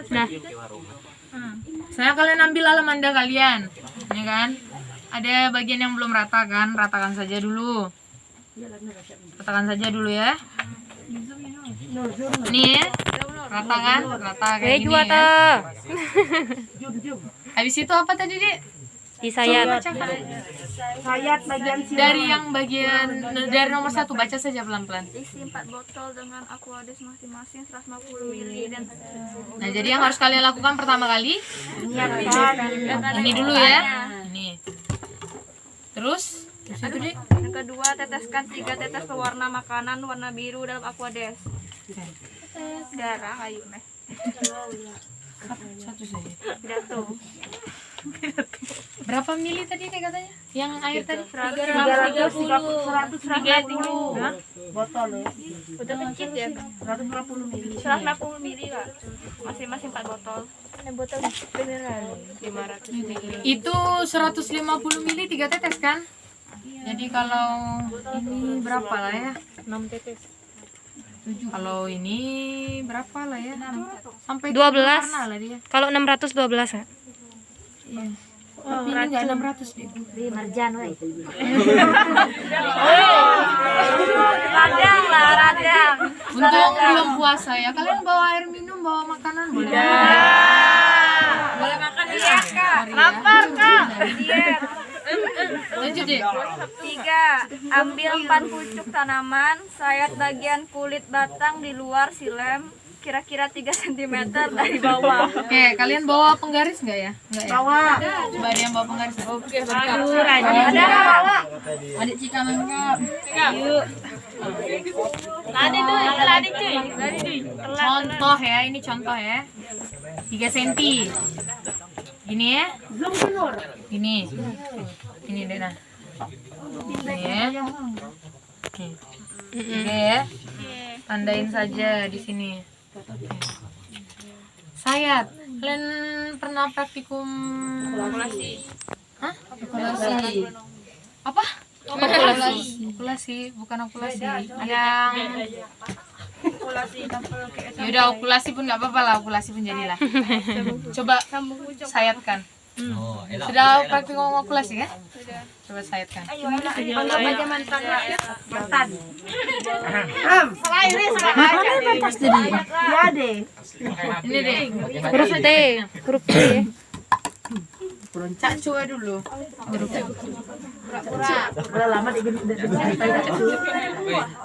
Nah, Saya kalian ambil alam Anda kalian, ya kan? Ada bagian yang belum rata kan? Ratakan saja dulu. Ratakan saja dulu ya. Nih, rata kan? Rata kayak gini jua kan? tuh. Habis itu apa tadi, Dek? Disayat. Sayat bagian sini. Dari yang bagian dari nomor 1 baca saja pelan-pelan. Isi 4 botol dengan Aquades masing-masing 150 ml dan Nah, jadi yang harus kalian lakukan pertama kali ini dulu ya. Ini. Terus itu Dek. yang kedua, teteskan 3 tetes pewarna makanan warna biru dalam Aquades. Darah ayo nih. Satu saja. Jatuh. Berapa mili tadi Dek katanya? Yang air tadi? 130 botol ya. Udah kecil ya. 150 ml. 150 ml Kak. Masing-masing 4 botol. Botol beneran 500 ml. Itu 150 mili 3 tetes kan? Jadi kalau ini berapa lah ya? 6 tetes. Kalau ini berapa lah ya? Sampai 12. pernah lah dia. Kalau 612 ya? Iya. Tapi ini enggak 600 deh. Di marjan weh. Radang lah, radang. Untung belum puasa ya. Kalian bawa air minum, bawa makanan boleh. Boleh makan ya, Kak. Lapar, Kak. Diet. Lanjut deh. 3. Ambil 4 pucuk tanaman, sayat bagian kulit batang di luar silem kira-kira 3 cm dari bawah. Oke, kalian bawa penggaris enggak ya? Enggak ya? Bawa. Coba ada yang bawa penggaris. Oke, Ada bawa. Adik Cika mengap. Yuk. Ladi tuh, ladi cuy. Ladi cuy. Contoh ya, ini contoh ya. 3 cm. Gini ya. Gini. Ini deh nah. Ini ya. Oke ya. Tandain saja di sini. Sayat. Kalian pernah praktikum Populasi. Hah? Okulasi. Apa? Okulasi. Okulasi, bukan okulasi. Yang yaudah okulasi pun nggak apa-apa lah, okulasi pun jadilah. Coba sayatkan. Sudah praktikum okulasi kan? Coba sayatkan. Anggap aja mantan Mantan. Pantas jadi. Ya deh. Ini deh. Huruf T. Huruf T. Cak coba dulu. Udah lama di gini udah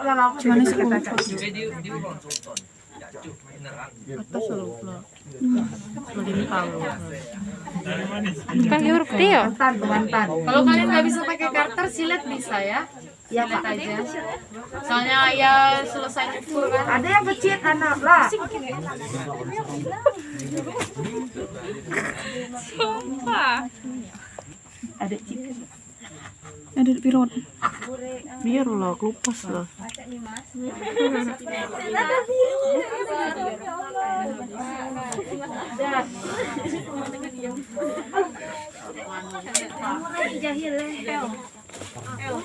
udah lama. Cuman sih Kan di huruf T ya? mantan. Kalau kalian nggak bisa pakai karter, silet bisa ya. Ya Silet Pak. aja. Soalnya ya selesai nyukur kan. Ada yang kecil anak lah. Ada chip. Ada di pirot. Biar lah, kelupas lah.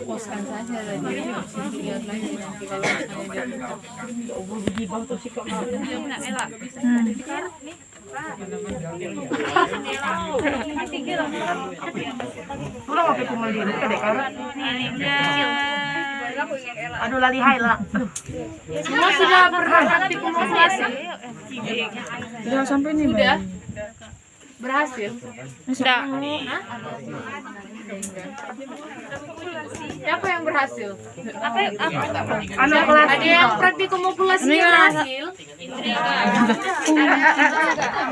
Poskan saja tadi. Lihat lagi nanti kalau Udah mau pakai kumal ini kadek kan. Aduh lali hai lah. semua sudah pernah praktikum okulasi. Udah sampai nih, Sudah berhasil. Sudah. Siapa yang berhasil? Anu kelas Ada yang praktikum okulasi yang berhasil?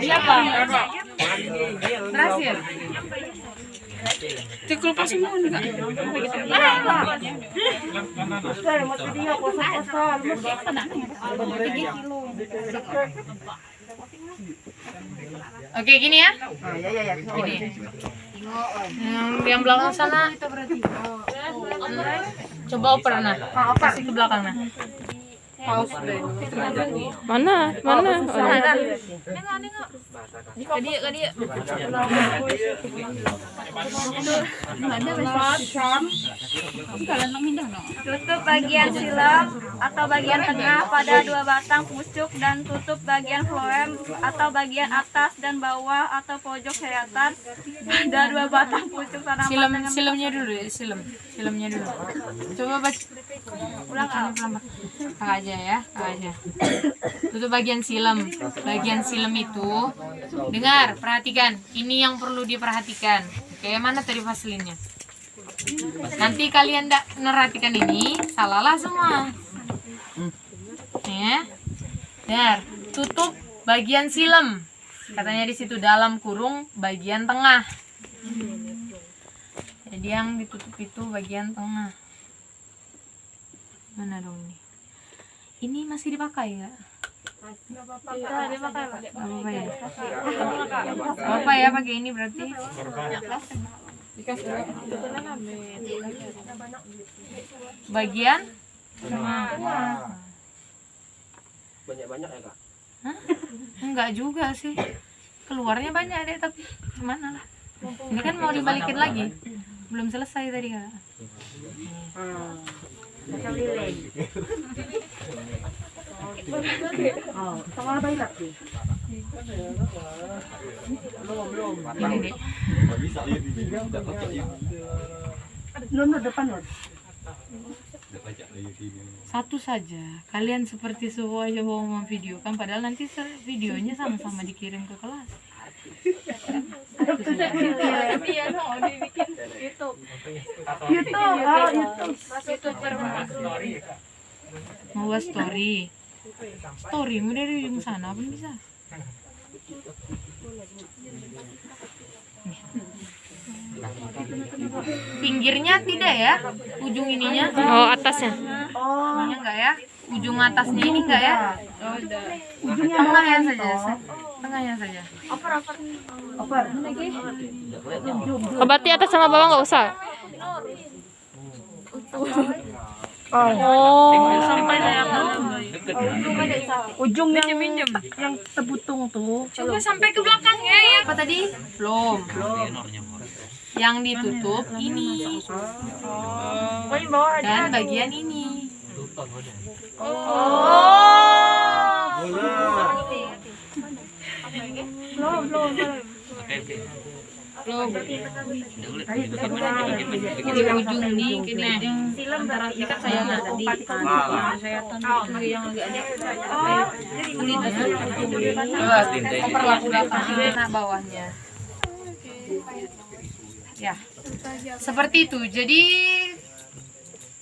Siapa? Berhasil. kelupas semua nih, Kak. dia kosong-kosong. Oke, gini ya. Oh, ya. Gini. Yang belakang sana itu berarti. Coba oper nah. Kasih ke belakang nah. Mana? Mana? Tutup bagian silam atau bagian tengah pada 2 batang pucuk dan tutup bagian floem atau bagian atas dan bawah atau pojok sayatan pada 2 batang pucuk tanaman dengan Silamnya dulu ya, silamnya dulu. Coba baca. Ulang pelan-pelan. Kakak aja ya, kakak aja. Tutup bagian silam. Bagian silam itu, dengar, perhatikan. Ini yang perlu diperhatikan. Oke, mana tadi vaselinnya? Nanti kalian tidak merhatikan ini, salahlah semua. Ya, benar. Tutup bagian silam. Katanya di situ dalam kurung bagian tengah. Jadi yang ditutup itu bagian tengah. Mana dong ini? Ini masih dipakai nggak? Nggak apa-apa ya. Nggak apa ya pakai ini berarti. Bagian Banyak-banyak ya kak? Hah? Enggak juga sih. Keluarnya banyak deh tapi gimana lah. Ini kan mau dibalikin lagi. Belum selesai tadi kak. Ini deh. Satu saja. Kalian seperti semua aja mau videokan padahal nanti videonya sama-sama dikirim ke kelas. Mau buat story. Story udah dari ujung sana pun bisa. Pinggirnya tidak ya? Ujung ininya? Oh, atasnya. Ininya enggak ya? Ujung atasnya ini enggak ya? Oh, udah. Tengahnya saja. Tengahnya saja. Oh, berarti atas sama bawah nggak usah. Ujung yang terbutung tuh. Coba sampai ke belakangnya ya. Apa tadi? Belum. Yang ditutup ini. Dan bagian ini. Di ujung nih, gini. Antara ikat saya tadi. Yang agak ada kulitnya. Perlaku belakang nah bawahnya. Ya, seperti itu. Jadi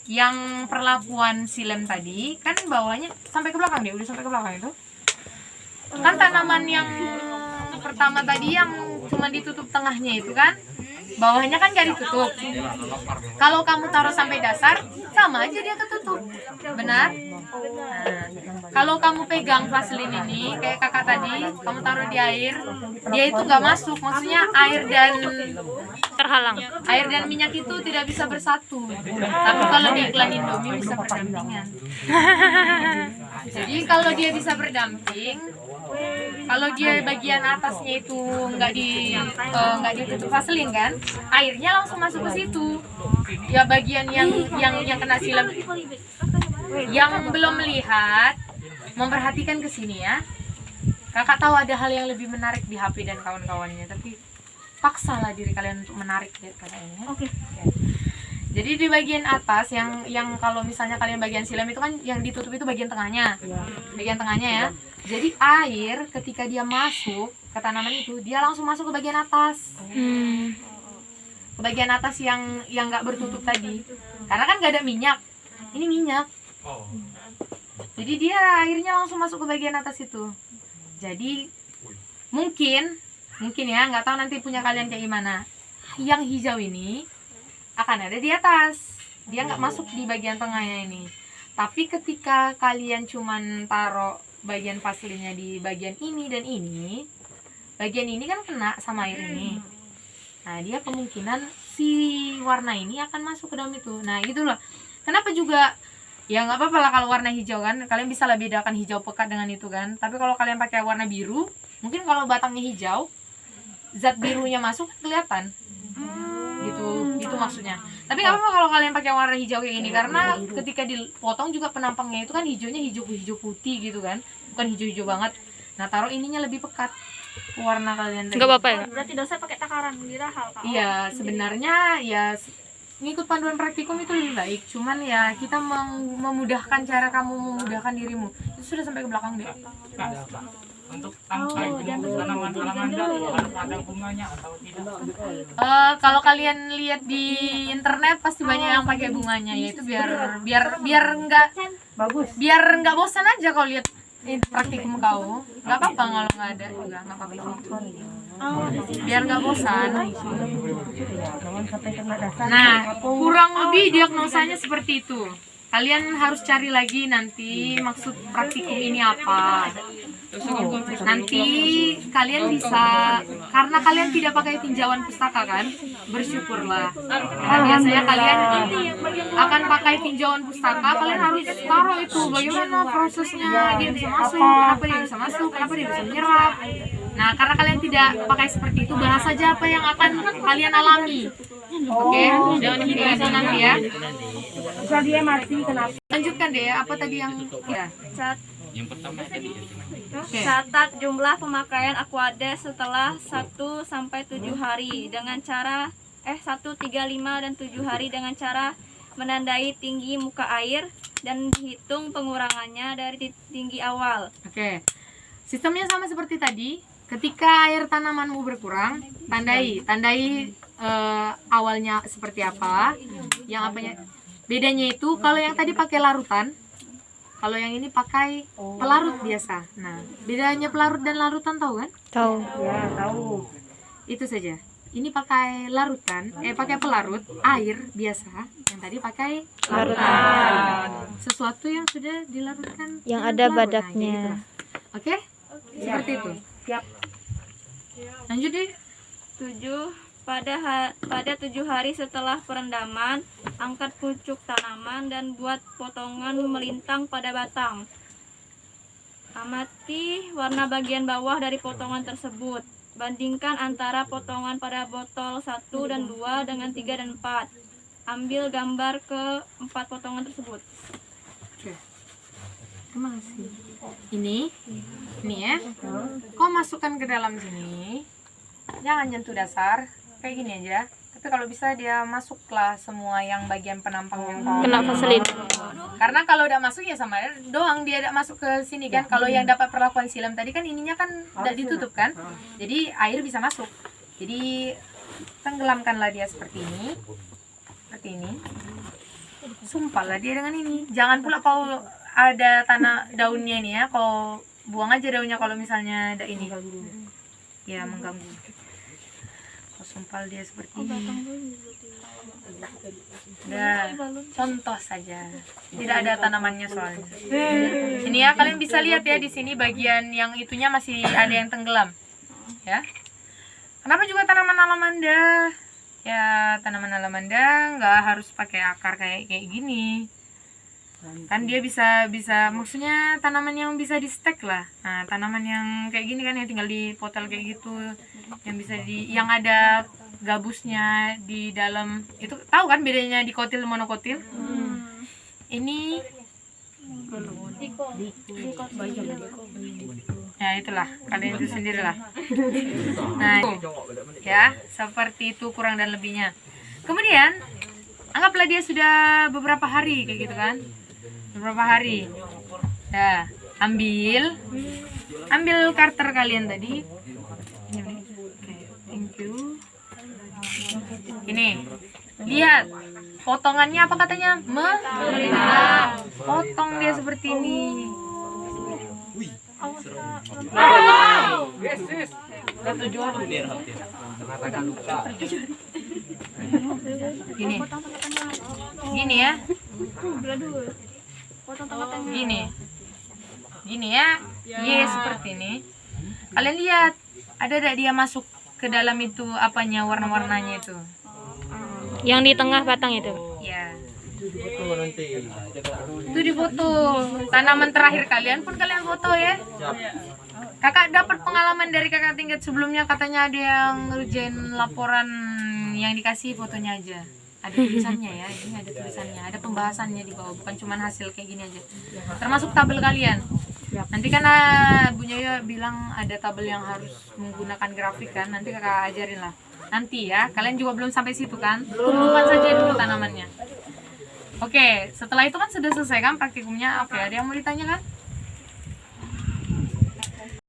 yang perlakuan silem tadi kan bawahnya sampai ke belakang deh, udah sampai ke belakang itu. Kan tanaman yang pertama tadi yang cuma ditutup tengahnya itu kan, bawahnya kan gak ditutup. Kalau kamu taruh sampai dasar, sama aja dia ketutup. Benar? Nah, kalau kamu pegang vaselin ini kayak kakak tadi, kamu taruh di air, dia itu nggak masuk. Maksudnya air dan Terhalang. air dan minyak itu tidak bisa bersatu. Tapi kalau di iklan Indomie bisa berdampingan. Jadi kalau dia bisa berdamping, kalau dia bagian atasnya itu nggak ditutup vaselin kan, airnya langsung masuk ke situ. Ya bagian yang kena silam, yang belum melihat, memperhatikan ke sini ya. Kakak tahu ada hal yang lebih menarik di HP dan kawan-kawannya, tapi paksalah diri kalian untuk menarik deh kayaknya. Oke. Jadi di bagian atas yang kalau misalnya kalian bagian silam itu kan yang ditutup itu bagian tengahnya. Bagian tengahnya ya. Jadi air ketika dia masuk ke tanaman itu, dia langsung masuk ke bagian atas. Ke bagian atas yang nggak bertutup tadi. Karena kan nggak ada minyak. Ini minyak. Jadi dia airnya langsung masuk ke bagian atas itu. Jadi mungkin ya, nggak tahu nanti punya kalian kayak gimana. Yang hijau ini akan ada di atas, dia nggak masuk di bagian tengahnya ini. Tapi ketika kalian cuman taruh bagian vaselinnya di bagian ini dan ini, bagian ini kan kena sama air ini. Nah dia kemungkinan si warna ini akan masuk ke dalam itu. Nah itulah kenapa juga Ya nggak apa-apa lah kalau warna hijau kan, kalian bisa lah bedakan hijau pekat dengan itu kan. Tapi kalau kalian pakai warna biru, mungkin kalau batangnya hijau, zat birunya masuk kelihatan. Gitu maksudnya. Tapi nggak apa-apa kalau kalian pakai warna hijau kayak gini, karena ketika dipotong juga penampangnya itu kan hijaunya hijau putih gitu kan, bukan hijau banget. Nah taruh ininya lebih pekat warna kalian tadi. Nggak apa-apa ya? Berarti dosa pakai takaran dirahal Kak. Iya sebenarnya ya ngikut panduan praktikum itu lebih baik, cuman ya kita memudahkan cara kamu memudahkan dirimu. Itu sudah sampai ke belakang deh. Untuk tanaman-tanaman ada bunganya atau tidak? Kalau kalian lihat di internet pasti banyak yang pakai bunganya, yaitu biar nggak bosan aja kalau lihat praktikum kau. Nggak apa-apa kalau nggak ada juga nggak apa-apa. Biar nggak bosan. Nah kurang lebih diagnosanya seperti itu. Kalian harus cari lagi nanti maksud praktikum ini apa. Nanti kalian bisa, karena kalian tidak pakai tinjauan pustaka kan, bersyukurlah. Karena biasanya kalian akan pakai tinjauan pustaka, kalian harus taruh itu bagaimana prosesnya dia bisa masuk, kenapa dia bisa masuk, kenapa dia bisa menyerap. Nah karena kalian tidak pakai seperti itu, bahas saja apa yang akan kalian alami. Oke, jangan itu nanti ya. Bisa dia mati kenapa? Lanjutkan deh, apa tadi yang ya? Yang pertama tadi ya. Catat jumlah pemakaian Aquades setelah 1 sampai 7 hari dengan cara 1, 3, 5 dan 7 hari dengan cara menandai tinggi muka air dan dihitung pengurangannya dari tinggi awal. Oke. Sistemnya sama seperti tadi. Ketika air tanamanmu berkurang, tandai awalnya seperti apa. Yang apanya? Bedanya itu kalau yang tadi pakai larutan, kalau yang ini pakai pelarut biasa. Nah, bedanya pelarut dan larutan tahu kan? Tahu. Ya tahu. Itu saja. Ini pakai larutan, pakai pelarut air biasa. Yang tadi pakai larutan. Sesuatu yang sudah dilarutkan. Yang dengan ada pelarut. badaknya. Nah, gitu. Oke? Seperti itu. Siap. Lanjut deh. 7. Pada 7 hari setelah perendaman, angkat pucuk tanaman dan buat potongan melintang pada batang. Amati warna bagian bawah dari potongan tersebut. Bandingkan antara potongan pada botol 1 dan 2 dengan 3 dan 4. Ambil gambar ke 4 potongan tersebut. Oke. Terima kasih. Ini ya. Kau masukkan ke dalam sini. Jangan nyentuh dasar. Kayak gini aja. Tapi kalau bisa dia masuklah semua yang bagian penampang yang kau. Kena vaselin. Karena kalau udah masuk ya sama doang dia tidak masuk ke sini kan. Kalau yang dapat perlakuan silam tadi kan ininya kan tidak ditutup kan. Jadi air bisa masuk. Jadi tenggelamkanlah dia seperti ini. Seperti ini. Sumpahlah dia dengan ini. Jangan pula kau ada tanah daunnya ini ya. Kau buang aja daunnya kalau misalnya ada ini. Ya mengganggu. Kau sumpal dia seperti ini. Udah, contoh saja. Tidak ada tanamannya soalnya. Ini ya kalian bisa lihat ya di sini bagian yang itunya masih ada yang tenggelam. Ya. Kenapa juga tanaman alamanda? Ya tanaman alamanda nggak harus pakai akar kayak gini. Kan dia bisa maksudnya tanaman yang bisa di stek lah. Nah tanaman yang kayak gini kan yang tinggal di potel kayak gitu, yang bisa yang ada gabusnya di dalam itu, tahu kan bedanya dikotil monokotil? Ini ya itulah kalian itu sendirilah. Nah ya seperti itu kurang dan lebihnya. Kemudian anggaplah dia sudah beberapa hari kayak gitu kan. Beberapa hari. Nah, ambil karter kalian tadi. Thank you. Ini. Lihat. Potongannya apa katanya? Potong dia seperti ini. Gini ya. Gini ya. Seperti ini. Kalian lihat, ada tidak dia masuk ke dalam itu apanya warna-warnanya itu? Yang di tengah batang itu. Ya. Foto nanti. Itu di foto. Tanaman terakhir kalian pun kalian foto ya. Siap. Kakak dapat pengalaman dari kakak tingkat sebelumnya, katanya ada yang ngerjain laporan yang dikasih fotonya aja. Ada tulisannya ya, ini ada tulisannya, ada pembahasannya di bawah, bukan cuma hasil kayak gini aja. Termasuk tabel kalian. Nanti kan Bu Nyoyo bilang ada tabel yang harus menggunakan grafik kan, nanti kakak ajarin lah. Nanti ya, kalian juga belum sampai situ kan? Tumbuhkan saja dulu tanamannya. Oke, setelah itu kan sudah selesai kan praktikumnya. Oke, ada yang mau ditanyakan?